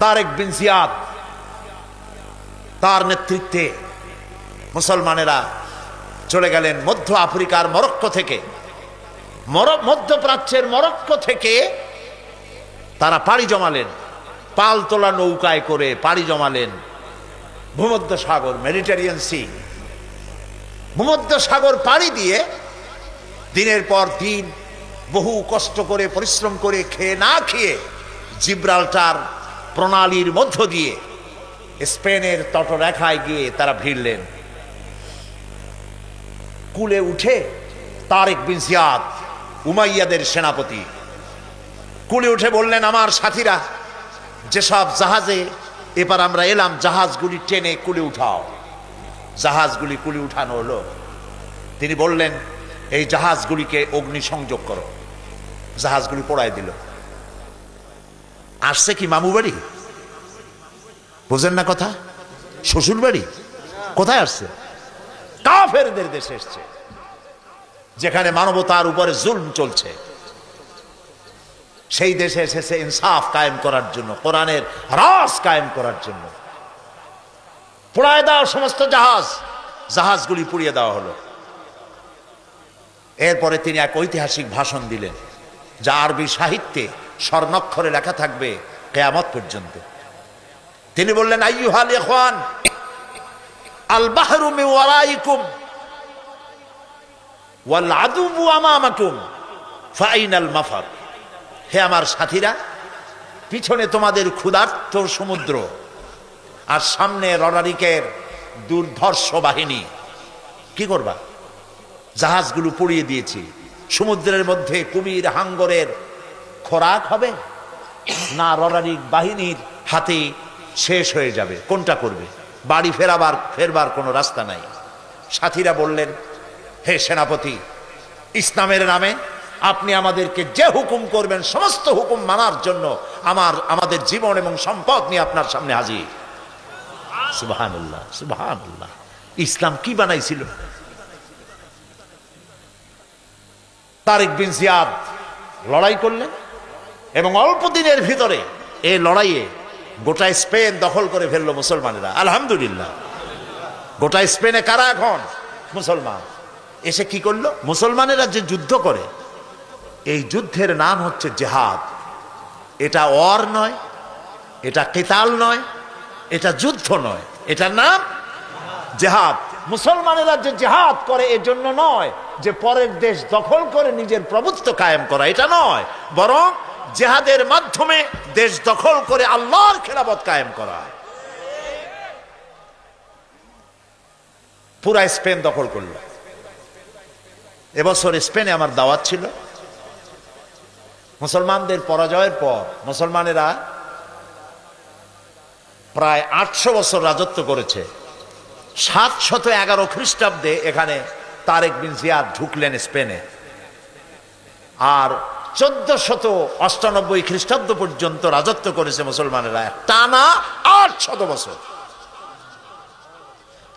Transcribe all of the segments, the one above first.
তারেক বিন জিয়াদ তার নেতৃত্বে মুসলমানেরা চলে গেলেন মধ্য আফ্রিকার মরক্কো থেকে, মধ্যপ্রাচ্যের মরক্কো থেকে তারা পাড়ি জমালেন, পালতোলা নৌকায় করে পাড়ি জমালেন ভূমধ্য সাগর, মেডিটেরিয়ান সি। ভূমধ্য সাগর পাড়ি দিয়ে দিনের পর দিন বহু কষ্ট করে পরিশ্রম করে খেয়ে না খেয়ে জিব্রাল্টার প্রণালীর মধ্য দিয়ে স্পেনের তটরেখায় গিয়ে তারা ভিড়লেন। কুলে উঠে তারেক বিন জিয়াদ, উমাইয়াদের সেনাপতি, কুলে উঠে বললেন, আমার সাথীরা, যেসব জাহাজে এবার আমরা এলাম জাহাজগুলি টেনে কুলে উঠাও। জাহাজগুলি কুলে উঠানো হলো। তিনি বললেন, এই জাহাজগুলিকে অগ্নিসংযোগ করো। জাহাজগুলি পোড়ায় দিল। আসছে কি মামু বাড়ি? বুঝেন না কথা? শ্বশুর বাড়ি? কোথায় আসছে? কাফেরদের দেশে এসছে, যেখানে মানবতার উপরে জুলম চলছে। সেই দেশে এসেছে ইনসাফ কায়েম করার জন্য, কোরআনের রাজ কায়েম করার জন্য। পোড়ায় দেওয়া সমস্ত জাহাজগুলি পুড়িয়ে দেওয়া হলো। এরপরে তিনি এক ঐতিহাসিক ভাষণ দিলেন, যা আরবি সাহিত্যে স্বর্ণাক্ষরে লেখা থাকবে কিয়ামত পর্যন্ত। তিনি বললেন, আইয়ুহাল ইখওয়ান, আল বাহরু মিন ওয়ারাইকুম ওয়াল আদুবু আমামাকুম ফাইনাল মাফার। হে আমার সাথীরা, পিছনে তোমাদের ক্ষুধার্ত সমুদ্র আর সামনে রণারিকের দুর্ধর্ষ বাহিনী। কি করবা? জাহাজগুলো পুড়িয়ে দিয়েছি। সমুদ্রের মধ্যে কুমির হাঙ্গরের খোরাক হবে, না রণারিক বাহিনীর হাতে শেষ হয়ে যাবে? কোনটা করবে? বাড়ি ফেরবার কোনো রাস্তা নাই। সাথীরা বললেন, হে সেনাপতি, ইসলামের নামে আপনি আমাদেরকে যে হুকুম করবেন সমস্ত হুকুম মানার জন্য আমাদের জীবন এবং সম্পদ নিয়ে আপনার সামনে হাজির। সুবহানাল্লাহ, সুবহানাল্লাহ। ইসলাম কি বানাইছিল? তারেক বিন জিয়াদ লড়াই করলেন এবং অল্প দিনের ভিতরে এই লড়াইয়ে গোটা স্পেন দখল করে ফেললো মুসলমানেরা। আলহামদুলিল্লাহ। গোটা স্পেনে কারা এখন? মুসলমান। এসে কি করলো? মুসলমানেরা যে যুদ্ধ করে, এই যুদ্ধের নাম হচ্ছে জিহাদ। এটা ওয়ার নয়, এটা কিতাল নয়, এটা যুদ্ধ নয়, এটার নাম জিহাদ। মুসলমানেরা যে জিহাদ করে এজন্য নয় যে পরের দেশ দখল করে নিজের প্রভুত্ব কায়েম করা, এটা নয়, বরং জিহাদের মাধ্যমে দেশ দখল করে আল্লাহর খেলাফত কায়েম করা। পুরা স্পেন দখল করল। এবছর স্পেনে আমার দাওয়াত ছিল। মুসলমানদের পরাজয়ের পর মুসলমানেরা প্রায় 800 বছর রাজত্ব করেছে। 711 খ্রিস্টাব্দে এখানে তারেক বিন জিয়াদ ঢুকলেন স্পেনে, আর 1498 খ্রিস্টাব্দ পর্যন্ত রাজত্ব করেছে মুসলমানেরা, টানা 800 বছর।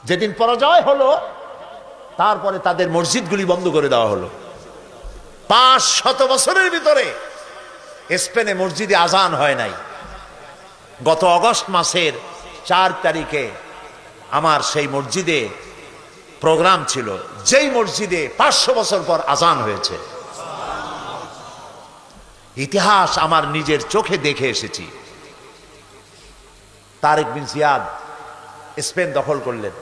যেদিন পরাজয় হলো, তারপরে তাদের মসজিদগুলি বন্ধ করে দেওয়া হলো। 500 বছরের ভিতরে স্পেনে মসজিদে আজান হয় নাই। গত অগস্ট মাসের 4 তারিখে আমার সেই মসজিদে প্রোগ্রাম ছিল, যেই মসজিদে 500 বছর পর আজান হয়েছে। ইতিহাস আমার নিজের চোখে দেখে এসেছি। তারেক বিন জিয়াদ স্পেন দখল করলেন,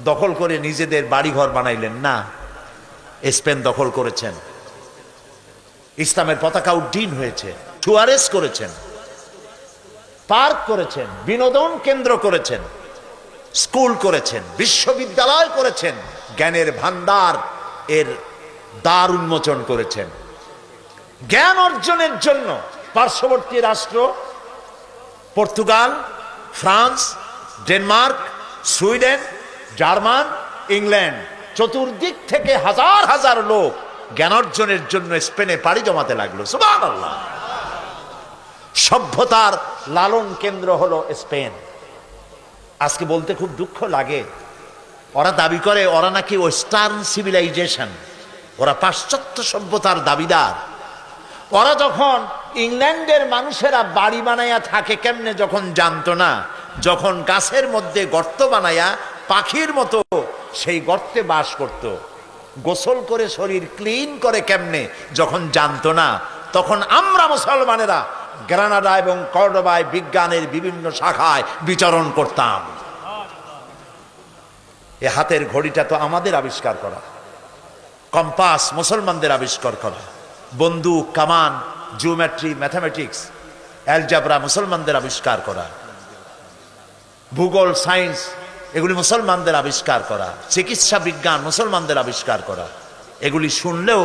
দখল করে নিজেদের বাড়িঘর বানাইলেন না, স্পেন দখল করেছেন। ইসলামের পতাকা উড্ডীন হয়েছে, সুয়ারেজ করেছেন, পার্ক করেছেন, বিনোদন কেন্দ্র করেছেন, স্কুল করেছেন, বিশ্ববিদ্যালয় করেছেন, জ্ঞানের ভান্ডার এর দ্বার উন্মোচন করেছেন। জ্ঞান অর্জনের জন্য পার্শ্ববর্তী রাষ্ট্র Portugal, France, Denmark, Sweden, German, England, চতুর্দিক থেকে হাজার হাজার লোক জ্ঞান অর্জনের জন্য স্পেনে পাড়ি জমাতে লাগলো। সুবহানাল্লাহ। সভ্যতার লালন কেন্দ্র হলো স্পেন। আজকে বলতে খুব দুঃখ লাগে, ওরা দাবি করে ওরা নাকি ওয়েস্টার্ন সিভিলাইজেশন, ওরা পাশ্চাত্য সভ্যতার দাবিদার। ওরা যখন ইংল্যান্ডের মানুষেরা বাড়ি বানায়া থাকে কেমনে যখন জানতো না, যখন গাছের মধ্যে গর্ত বানায়া পাখির মতো সেই গর্তে বাস করত, গোসল করে শরীর ক্লিন করে কেমনে যখন জানতো না, তখন আমরা মুসলমানেরা গ্রানাডা এবং কর্ডোবায় বিজ্ঞানের বিভিন্ন শাখায় বিচরণ করতাম। এ হাতের ঘড়িটা তো আমাদের আবিষ্কার করা, কম্পাস মুসলমানদের আবিষ্কার করা, বন্দুক, কামান, জিওমেট্রি, ম্যাথামেটিক্স, অ্যালজাবরা মুসলমানদের আবিষ্কার করা, ভূগোল, সায়েন্স এগুলি মুসলমানদের আবিষ্কার করা, চিকিৎসা বিজ্ঞান মুসলমানদের আবিষ্কার করা। এগুলি শুনলেও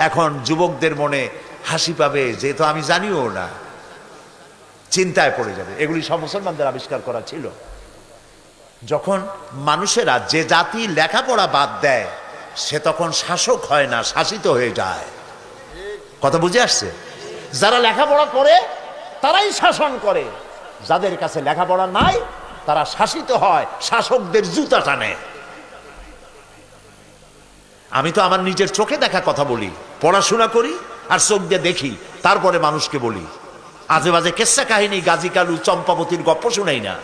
এখন যুবকদের মনে হাসি পাবে, যেহেতু আমি জানিও না, চিন্তায় পড়ে যাবে। এগুলি সব মুসলমানদের আবিষ্কার করা ছিল। যখন মানুষেরা যে জাতি লেখাপড়া বাদ দেয় সে তখন শাসক হয় না, শাসিত হয়ে যায়। কথা বুঝে আসছে? যারা লেখাপড়া করে তারাই শাসন করে, যাদের কাছে লেখাপড়া নাই তারা শাসিত হয়, শাসকদের জুতা টানে। আমি তো আমার নিজের চোখে দেখা কথা বলি, পড়াশোনা করি আর চোখ দিয়ে দেখি, তারপরে মানুষকে বলি। আজে বাজে কেসা কাহিনী, গাজী কালু, চম্পাবতীর গপ্প শুনাই না।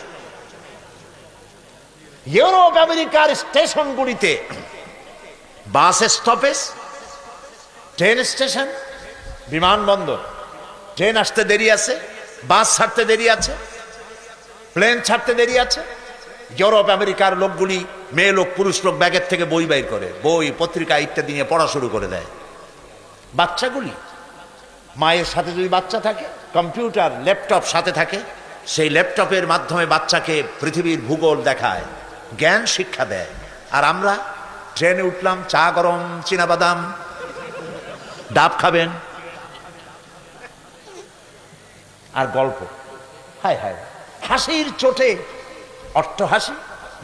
ইউরোপ আমেরিকার স্টেশনগুলিতে বাস স্টপেজ, ট্রেন স্টেশন, বিমানবন্দর, ট্রেন আসতে দেরি আছে, বাস ছাড়তে দেরি আছে, প্লেন ছাড়তে দেরি আছে। ইউরোপ আমেরিকার লোকগুলি, মেয়ে লোক পুরুষ লোক, ব্যাগের থেকে বই বাইর করে, বই পত্রিকা ইত্যাদি নিয়ে পড়া শুরু করে দেয়। বাচ্চাগুলি, মায়ের সাথে যদি বাচ্চা থাকে, কম্পিউটার ল্যাপটপ সাথে থাকে, সেই ল্যাপটপের মাধ্যমে বাচ্চাকে পৃথিবীর ভূগোল দেখায়, জ্ঞান শিক্ষা দেয়। আর আমরা ট্রেনে উঠলাম, চা গরম, চীনাবাদাম, ডাব খাবেন আর গল্প। হায় হায়, হাসির চোটে অট্ট হাসি,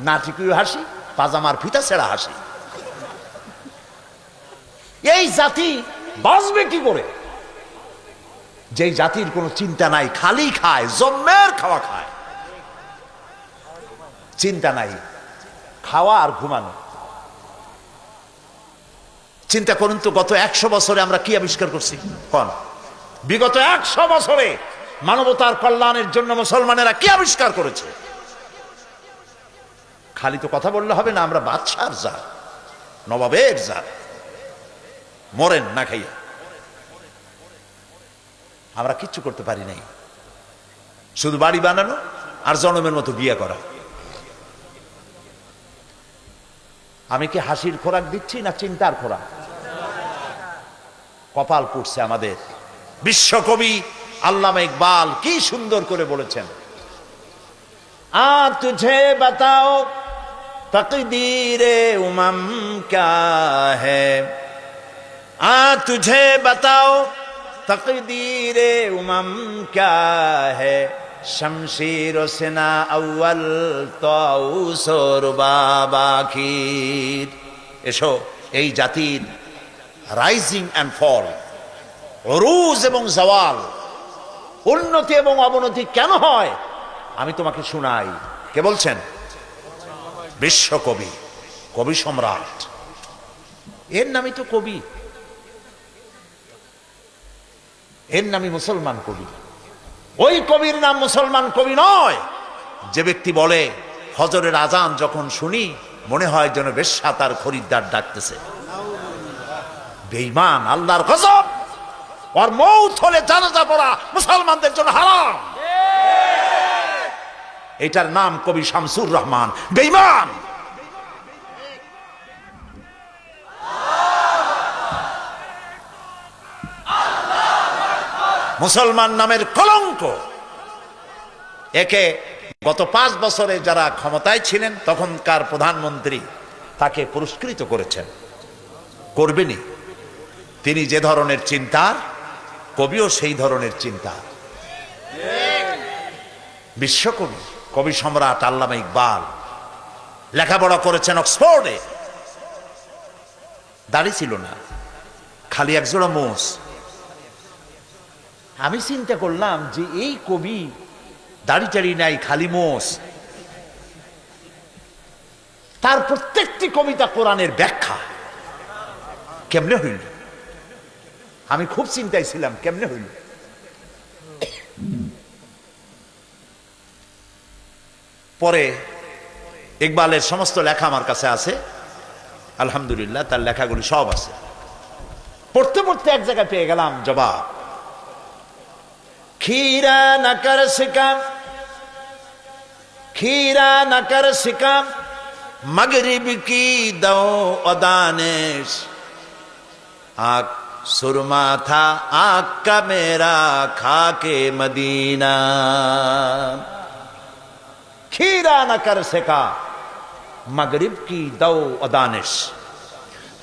নাটকীয় হাসি, পাজামার ফিতা ছেঁড়া হাসি। এই জাতি বাঁচবে কি করে? যেই জাতির কোনো চিন্তা নাই, খালি খায়, জম্মের খাওয়া খায়, চিন্তা নাই, খাওয়া আর ঘুমানো। চিন্তা করুন তো, গত 100 বছরে আমরা কি আবিষ্কার করছি? কোন বিগত 100 বছরে মানবতার কল্যাণের জন্য মুসলমানেরা কি আবিষ্কার করেছে? খালি তো কথা বললে হবে না। আমরা বাদশার জাত, নবাবের জাত, মরেন না খাইয়া। আমরা কিচ্ছু করতে পারি নাই, শুধু বাড়ি বানানো আর জনমের মতো বিয়ে করা। আমি কি হাসির খোরাক দিচ্ছি না চিন্তার খোরাক? কপাল পুড়ছে আমাদের। বিশ্বকবি আল্লামা ইকবাল কি সুন্দর করে বলেছেন, আ তুঝে বাতাও তকদীরে উমম ক্যা হ্যায়, আ তুঝে বাতাও তকদীরে উমম ক্যা হ্যায়, শমশীর ও সিনা আউয়াল তাউস ও রুবাব আখির। এসো, এই জাতির রাইজিং অ্যান্ড ফল, অরুজ এবং জাওয়াল, উন্নতি এবং অবনতি কেন হয় আমি তোমাকে শুনাই। কে বলছেন? বিশ্বকবি, কবি সম্রাট। এর নামই তো কবি, এর নামই মুসলমান কবি। ওই কবির নাম মুসলমান কবি নয় যে ব্যক্তি বলে ফজরের আজান যখন শুনি মনে হয় যেন বেশ্যা তার খরিদ্দার ডাকতেছে। বেঈমান, আল্লাহর গজব। ওর মৌত হলে জানাজা পড়া মুসলমানদের জন্য হারাম। এটার নাম কবি শামসুর রহমান। বেঈমান, মুসলমান নামের কলঙ্ক। একে গত 5 বছরে যারা ক্ষমতায় ছিলেন তখনকার প্রধানমন্ত্রী তাকে পুরস্কৃত করেছেন, করবেনই। তিনি যে ধরনের চিন্তার, কবিও সেই ধরনের চিন্তা। বিশ্বকবি, কবি সম্রাট আল্লামা ইকবাল লেখাপড়া করেছেন অক্সফোর্ডে। দাড়ি ছিল না, খালি একজোড়া মোষ। আমি চিন্তা করলাম যে এই কবি দাড়ি টাড়ি নাই, খালি মোষ, তার প্রত্যেকটি কবিতা কোরআনের ব্যাখ্যা। কেমনে হইল? আমি খুব চিন্তায় ছিলাম কেমনে হইল। পরে ইকবালের সমস্ত লেখা আমার কাছে আছে, আলহামদুলিল্লাহ, তার লেখাগুলি সব আছে। পড়তে পড়তে এক জায়গায় পেয়ে গেলাম জবাব, खीरा न कर सिकम, खीरा न कर सिकम, मगरिब की दो अदानिश, आँख सुरमा था आँख का मेरा खाके मदीना, खीरा न कर सिका मगरिब की दो अदानिश।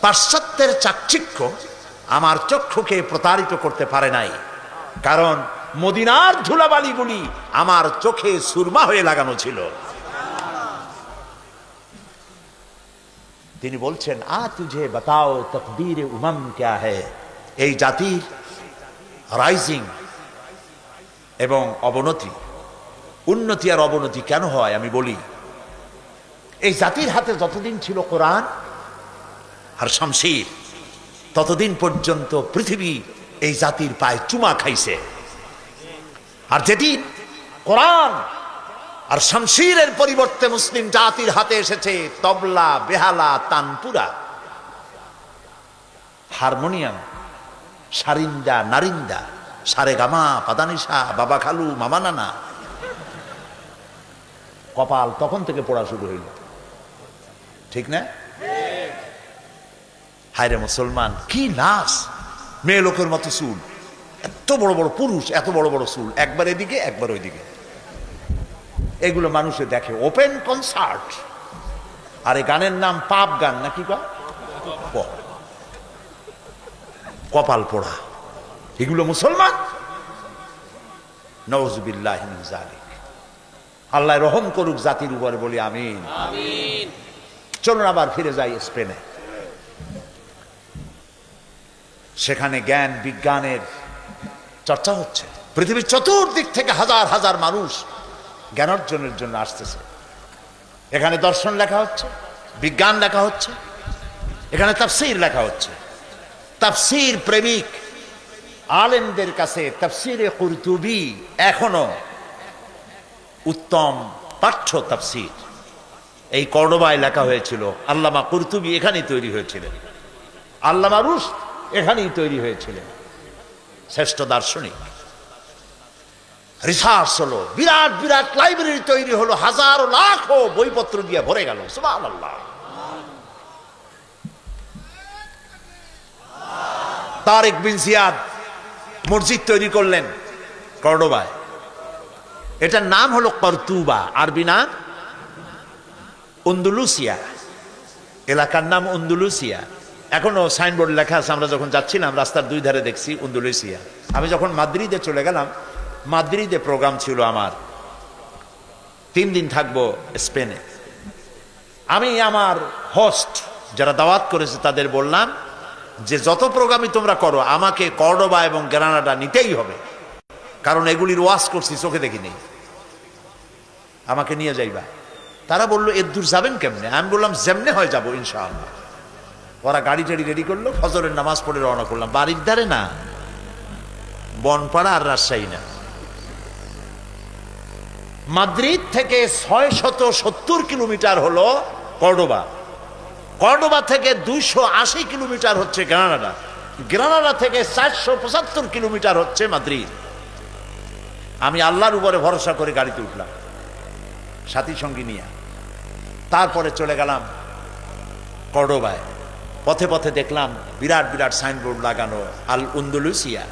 পাশ্চাত্যের চাকচিক্য আমার চক্ষুকে প্রতারিত করতে পারে নাই, কারণ মদিনার ধুলাবালিগুলি আমার চোখে সুরমা হয়ে লাগানো ছিল। তিনি বলছেন, আ তুঝে বাতাও তকদীর উমম ক্যা হ্যায়। এই জাতির রাইজিং এবং অবনতি, উন্নতি আর অবনতি কেন হয় আমি বলি। এই জাতির হাতে যতদিন ছিল কোরআন আর শামশির, ততদিন পর্যন্ত পৃথিবী এই জাতির পায়ে চুমা খাইছে। আর যেদিন কোরআন আর শামশিরের পরিবর্তে মুসলিম জাতির হাতে এসেছে তবলা, বেহালা, তানপুরা, হারমোনিয়াম, সারিন্দা, নারিন্দা, সারে গামা, পাদানিসা, বাবা খালু, মামা নানা, কপাল তখন থেকে পড়া শুরু হইল, ঠিক না? হায়রে মুসলমান, কি নাচ! মেয়ে লোকের মতো চুল, এত বড় বড় পুরুষ, এত বড় বড় চুল, একবার এদিকে একবার ওইদিকে। এগুলো মানুষে দেখে, ওপেন কনসার্ট। আর এই গানের নাম পাপ গান নাকি, কপাল পোড়া। এগুলো মুসলমান? নাউযুবিল্লাহি মিন যালিক। আল্লাহ রহম করুক জাতির উপরে, বলি আমিন। চলুন আবার ফিরে যাই স্পেনে। সেখানে জ্ঞান বিজ্ঞানের চর্চা হচ্ছে। পৃথিবীর চতুর্দিক থেকে হাজার হাজার মানুষ জ্ঞানার্জনের জন্য আসতেছে। এখানে দর্শন লেখা হচ্ছে, বিজ্ঞান লেখা হচ্ছে, এখানে তাফসীর লেখা হচ্ছে। তাফসীর প্রেমিক আলেমদের কাছে তাফসীরে কুরতুবী এখনো উত্তম পাঠ্য তাফসীর। এই কর্ডোবায় লেখা হয়েছিল, আল্লামা কুরতুবী এখানেই তৈরি হয়েছিলেন, আল্লামা রুশদ এখানেই তৈরি হয়েছিলেন, শ্রেষ্ঠ দার্শনিক। রিসার্চ হলো, বিরাট বিরাট লাইব্রেরি তৈরি হলো, হাজারো লাখো বইপত্র দিয়ে ভরে গেল। সুবহানাল্লাহ। তারেক বিন জিয়াদ মসজিদ তৈরি করলেন কর্ডোবায়, এটার নাম হলো কর্তুবা, আরবি নাম আন্দালুসিয়া, এলাকার নাম আন্দালুসিয়া। এখনো সাইনবোর্ড লেখা আছে, আমরা যখন যাচ্ছিলাম রাস্তার দুই ধারে দেখছি আন্দালুসিয়া। আমি যখন মাদ্রিদে চলে গেলাম, মাদ্রিদে প্রোগ্রাম ছিল আমার, 3 দিন থাকবো স্পেনে। আমি আমার হোস্ট যারা দাওয়াত করেছে তাদের বললাম যে যত প্রোগ্রামই তোমরা করো, আমাকে কর্ডোবা এবং গ্রানাডা নিতেই হবে, কারণ এগুলির ওয়াজ করছি, চোখে দেখিনি, আমাকে নিয়ে যাইবা। তারা বললো এর দূর যাবেন কেমনে? আমি বললাম যেমনে হয় যাবো ইনশাআল্লাহ। ওরা গাড়ি টাড়ি রেডি করলো, ফজরের নামাজ পড়ে রওনা করলাম। বাড়ির ধারে না, বনপাড়া আর রাজশাহী না, মাদ্রিদ থেকে 670 কিলোমিটার হলো কর্ডোবা। কর্ডোবা থেকে 280 কিলোমিটার হচ্ছে গ্রানাডা, গ্রানাডা থেকে 475 কিলোমিটার হচ্ছে মাদ্রিদ। আমি আল্লাহর উপরে ভরসা করে গাড়িতে উঠলাম সাথী সঙ্গী নিয়ে। তারপরে চলে গেলাম কর্ডোবায়। পথে পথে দেখলাম বিরাট বিরাট সাইনবোর্ড লাগানো, আল আন্দালুসিয়া।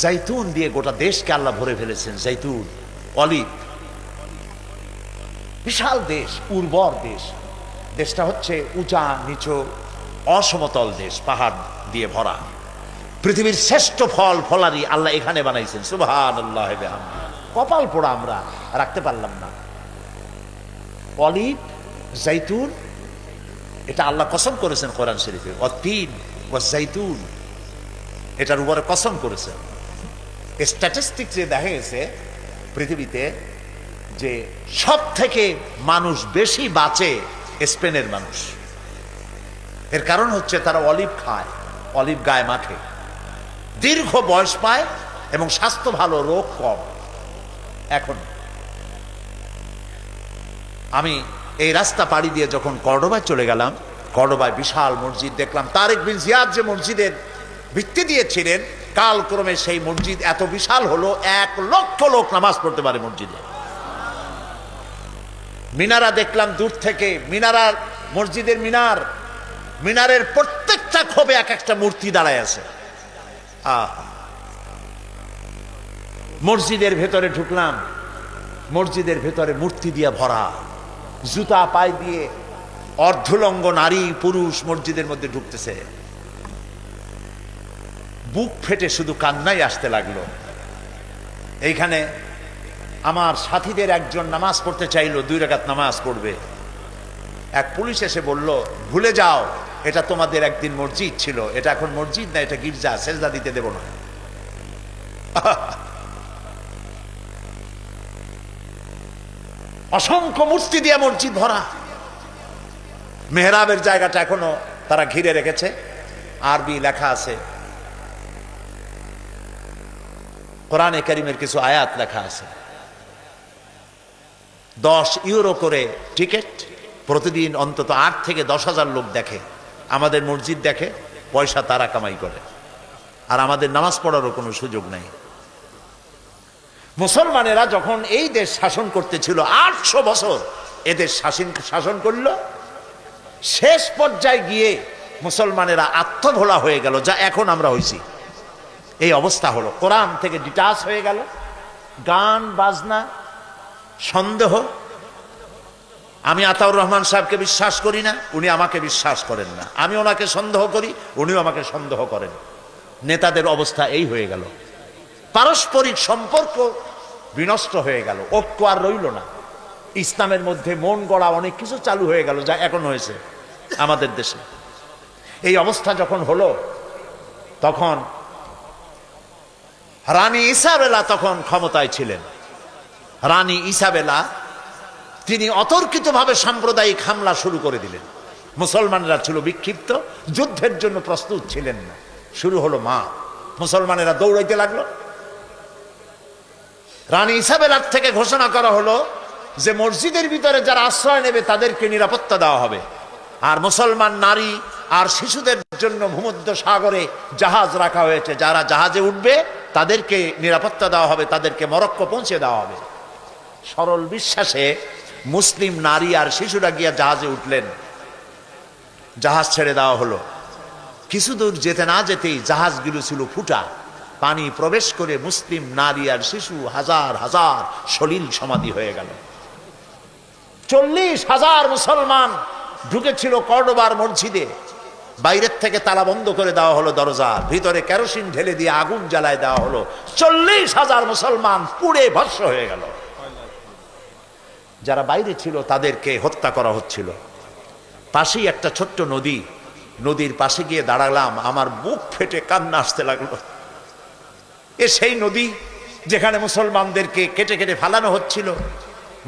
জাইতুন দিয়ে গোটা দেশকে আল্লাহ ভরে ফেলেছেন, জাইতুন, অলিভ। বিশাল দেশ, উর্বর দেশ। দেশটা হচ্ছে উঁচা নিচু অসমতল দেশ, পাহাড় দিয়ে ভরা। পৃথিবীর শ্রেষ্ঠ ফল ফলারি আল্লাহ এখানে বানাইছেন। সুবহানাল্লাহ। কপাল পোড়া আমরা রাখতে পারলাম না। অলিভ, জাইতুন, এটা আল্লাহ কসম করেছেন কোরআন শরীফে, অতীন ও জাইতুন, এটার উপরে কসম করেছেন। স্ট্যাটিস্টিক্সে দেখা গেছে পৃথিবীতে যে সব থেকে মানুষ বেশি বাঁচে স্পেনের মানুষ। এর কারণ হচ্ছে তারা অলিভ খায়, অলিভ গায়ে মাখে, দীর্ঘ বয়স পায় এবং স্বাস্থ্য ভালো, রোগ কম। এখন আমি এই রাস্তা পাড়ি দিয়ে যখন কর্ডোবায় চলে গেলাম, কর্ডোবায় বিশাল মসজিদ দেখলাম। তারেক বিন জিয়াদ যে মসজিদের ভিত্তি দিয়েছিলেন, কালক্রমে সেই মসজিদ এত বিশাল হলো, 1 লক্ষ লোক নামাজ পড়তে পারে মসজিদে। মিনারা দেখলাম দূর থেকে, মিনারার মসজিদের মিনারের প্রত্যেকটা খোপে এক একটা মূর্তি দাঁড়ায় আছে। মসজিদের ভেতরে ঢুকলাম, মসজিদের ভেতরে মূর্তি দিয়ে ভরা, জুতা পায়ে দিয়ে অর্ধলঙ্গ নারী পুরুষ মসজিদের মধ্যে ঢুকতেছে। বুক ফেটে শুধু কান্নাই আসতে লাগলো। এইখানে আমার সাথীদের একজন নামাজ পড়তে চাইলো, 2 রাকাত নামাজ পড়বে। এক পুলিশ এসে বলল, ভুলে যাও, এটা তোমাদের একদিন মসজিদ ছিল, এটা এখন মসজিদ না, এটা গির্জা, সেজদা দিতে দেব না। অসংখ্য মূর্তি দিয়ে মসজিদ ভরা। মেহরাবের জায়গাটা এখনো তারা ঘিরে রেখেছে, আরবি লেখা আছে, কোরআনে কারীমের কিছু আয়াত লেখা আছে। 10 ইউরো করে টিকিট, প্রতিদিন অন্তত 8 থেকে 10,000 লোক দেখে, আমাদের মসজিদ দেখে, পয়সা তারা কামাই করে, আর আমাদের নামাজ পড়ারও কোনো সুযোগ নাই। মুসলমানেরা যখন এই দেশ শাসন করতেছিল, 800 বছর এদের শাসন করলো, শেষ পর্যায়ে গিয়ে মুসলমানেরা আত্মভোলা হয়ে গেল, যা এখন আমরা হইছি। এই অবস্থা হলো, কোরআন থেকে ডিটাচ হয়ে গেল, গান বাজনা, সন্দেহ। আমি আতাউর রহমান সাহেবকে বিশ্বাস করি না, উনি আমাকে বিশ্বাস করেন না, আমি ওনাকে সন্দেহ করি, উনিও আমাকে সন্দেহ করেন। নেতাদের অবস্থা এই হয়ে গেল, পারস্পরিক সম্পর্ক বিনষ্ট হয়ে গেল, ঐক্য আর রইল না। ইসলামের মধ্যে মন গড়া অনেক কিছু চালু হয়ে গেল, যা এখন হয়েছে আমাদের দেশে। এই অবস্থা যখন হলো, তখন রানী ইসাবেলা তখন ক্ষমতায় ছিলেন। রানী ইসাবেলা তিনি অতর্কিতভাবে সাম্প্রদায়িক হামলা শুরু করে দিলেন। মুসলমানেরা ছিল বিক্ষিপ্ত, যুদ্ধের জন্য প্রস্তুত ছিলেন না। শুরু হলো মুসলমানেরা দৌড়াইতে লাগলো। রানী ইসাবেলার থেকে ঘোষণা করা হলো যে মসজিদের ভিতরে যারা আশ্রয় নেবে তাদেরকে নিরাপত্তা দেওয়া হবে, আর মুসলমান নারী আর শিশুদের জন্য ভূমধ্য সাগরে জাহাজ রাখা হয়েছে, যারা জাহাজে উঠবে তাদেরকে নিরাপত্তা দেওয়া হবে, তাদেরকে মরক্কো পৌঁছে দেওয়া হবে। সরল বিশ্বাসে মুসলিম নারী আর শিশুরা গিয়া জাহাজে উঠলেন, জাহাজ ছেড়ে দেওয়া হলো। কিছু দূর যেতে না যেতেই জাহাজগুলো ছিল ফুটা, পানি প্রবেশ করে মুসলিম নারী আর শিশু হাজার হাজার সলিল সমাধি হয়ে গেল। 40,000 মুসলমান ঢুকেছিল কর্ডোবার মসজিদে, বাইরের থেকে তালা বন্ধ করে দেওয়া হলো দরজা, ভিতরে কেরোসিন ঢেলে দিয়ে আগুন জ্বালায় দেওয়া হলো। 40,000 মুসলমান পুড়ে ভস্ম হয়ে গেল। যারা বাইরে ছিল তাদেরকে হত্যা করা হচ্ছিল। পাশেই একটা ছোট্ট নদী, নদীর পাশে গিয়ে দাঁড়ালাম, আমার বুক ফেটে কান্না আসতে লাগলো। সেই নদী যেখানে মুসলমানদেরকে কেটে কেটে ফালানো হচ্ছিল,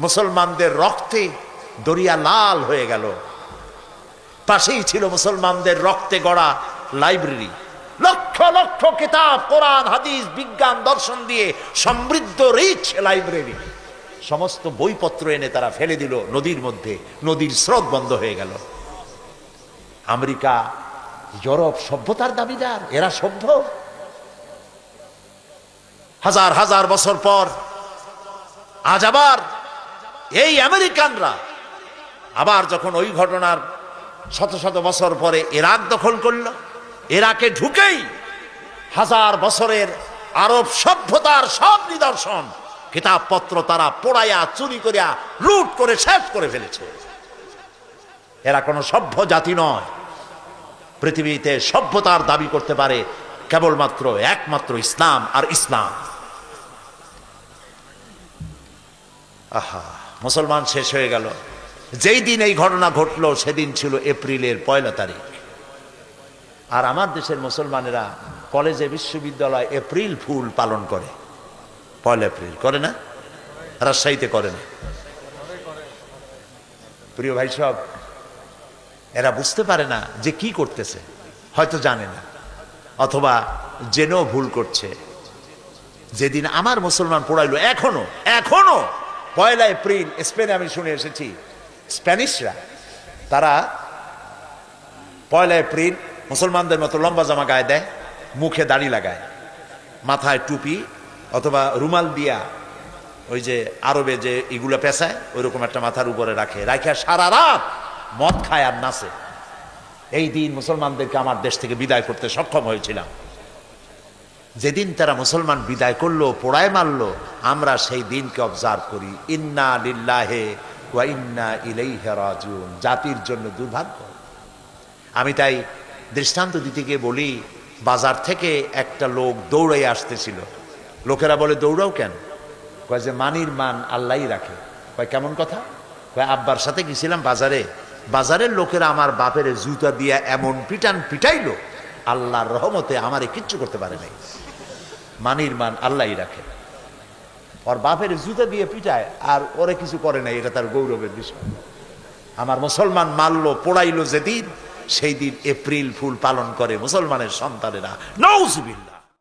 মুসলমানদের রক্তে দরিয়া লাল হয়ে গেল। পাশেই ছিল মুসলমানদের রক্তে গড়া লাইব্রেরি, লক্ষ লক্ষ কিতাব, কোরআন হাদিস বিজ্ঞান দর্শন দিয়ে সমৃদ্ধ রিচ লাইব্রেরি। সমস্ত বইপত্র এনে তারা ফেলে দিল নদীর মধ্যে, নদীর স্রোত বন্ধ হয়ে গেল। আমেরিকা, ইউরোপ সভ্যতার দাবিদার, এরা সভ্য। হাজার হাজার বছর পর আজ আবার এই আমেরিকানরা আবার যখন ওই ঘটনার শত শত বছর পরে ইরাক দখল করল, ইরাকে ঢুকেই হাজার বছরের আরব সভ্যতার সব নিদর্শন কিতাবপত্র তারা পোড়াইয়া চুরি করিয়া লুট করে শেষ করে ফেলেছে। এরা কোনো সভ্য জাতি নয়। পৃথিবীতে সভ্যতার দাবি করতে পারে কেবলমাত্র একমাত্র ইসলাম আর ইসলাম। আহা, মুসলমান শেষ হয়ে গেল। যেই দিন এই ঘটনা ঘটলো সেদিন ছিল এপ্রিলের 1 তারিখ। আর আমার দেশের মুসলমানেরা কলেজে বিশ্ববিদ্যালয় এপ্রিল ফুল পালন করে। 1 এপ্রিল করে না? রাজশাহীতে করে না? প্রিয় ভাই সব, এরা বুঝতে পারে না যে কি করতেছে, হয়তো জানে না, অথবা জেনেও ভুল করছে। যেদিন আমার মুসলমান পড়াইলো, এখনো 1 এপ্রিল স্পেনে আমি শুনে এসেছি স্প্যানিশরা তারা 1 এপ্রিল মুসলমানদের মতো লম্বা জামা গায়ে দেয়, মুখে দাড়ি লাগায়, মাথায় টুপি অথবা রুমাল দিয়া ওই যে আরবে যে এগুলো পেঁচায় ওইরকম একটা মাথার উপরে রাখে, সারা রাত মদ খায় আর নাচে। এই দিন মুসলমানদেরকে আমার দেশ থেকে বিদায় করতে সক্ষম হয়েছিলাম। যেদিন তারা মুসলমান বিদায় করলো, পোড়ায় মারলো, আমরা সেই দিনকে অবজার্ভ করি। ইন্না লিল্লাহি ওয়া ইন্না ইলাইহি রাজিউন। জাতির জন্য দুর্ভাগ্য। আমি তাই দৃষ্টান্ত দিতে গিয়ে বলি, বাজার থেকে একটা লোক দৌড়ে আসতেছিল। লোকেরা বলে দৌড়াও কেন? কয় যে মানির মান আল্লাহই রাখে। কয় কেমন কথা? কয় আব্বার সাথে গেছিলাম বাজারে, বাজারের লোকেরা আমার বাপের জুতা দিয়ে এমন পিটাইলো, আল্লাহর রহমতে আমারে কিচ্ছু করতে পারে নাই। মানির মান আল্লাহই রাখে। ওর বাপের জুতা দিয়ে পিটায় আর ওরে কিছু করে নাই, এটা তার গৌরবের বিষয়। আমার মুসলমান মারলো, পোড়াইলো যেদিন, সেই দিন এপ্রিল ফুল পালন করে মুসলমানের সন্তানেরা। নাউজুবিল্লাহ।